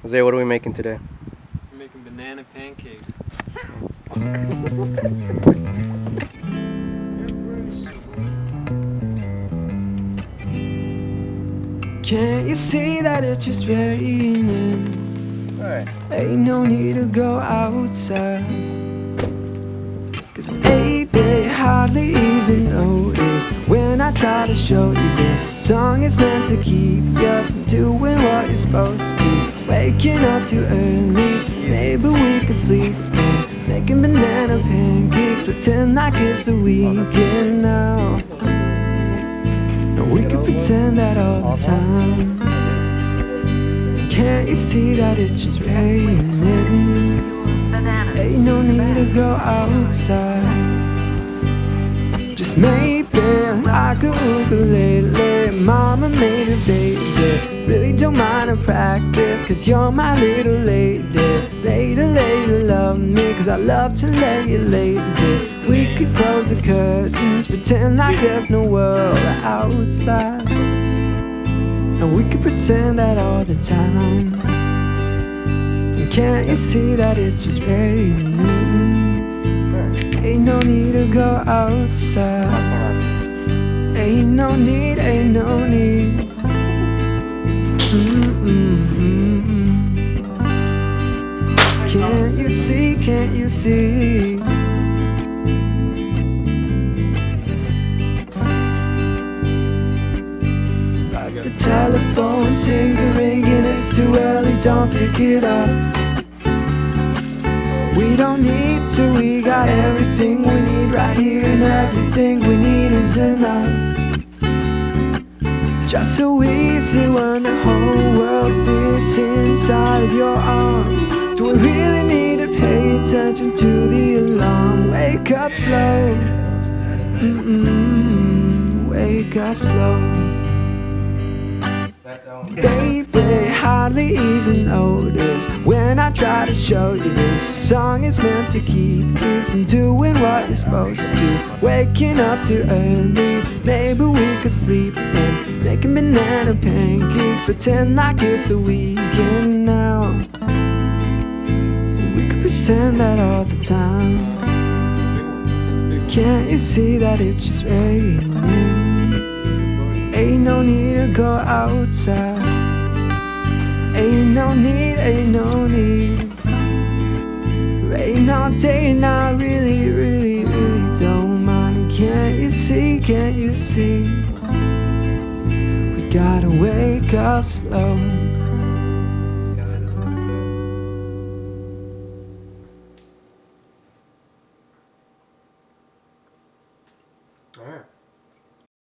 Isaiah, what are we making today? We're making banana pancakes. Can't you see that it's just raining? Alright. Ain't no need to go outside. Cause baby, you hardly even notice when I try to show you this song is meant to keep you from doing what you're supposed to. Waking up too early, maybe we could sleep in. Making banana pancakes, pretend like it's a weekend now. And we could pretend that all the time. Can't you see that it's just raining? Ain't no need to go outside. Just maybe like a ukulele. Mama made a baby. Really don't mind to practice, cause you're my little lady. Later, later, love me, cause I love to lay you lazy. We could close the curtains, pretend like there's no world outside. And we could pretend that all the time. And can't you see that it's just raining? Ain't no need to go outside. Ain't no need, ain't no need. Can't you see, can't you see? But the telephone's ringing, it's too early, don't pick it up. We don't need to, we got everything we need right here, and everything we need is enough. Just so easy when the whole world fits inside of your arms. Do we really need to pay attention to the alarm? Wake up slow, wake up slow. Baby, hardly even notice when I try to show you this song is meant to keep you from doing what you're supposed to. Waking up too early, maybe we could sleep in. Making banana pancakes, pretend like it's a weekend now. We could pretend that all the time. Can't you see that it's just raining? Ain't no need to go outside. Ain't no need, ain't no need. Rain all day and I really, really, really don't mind. Can't you see, can't you see? We gotta wake up slow. Alright.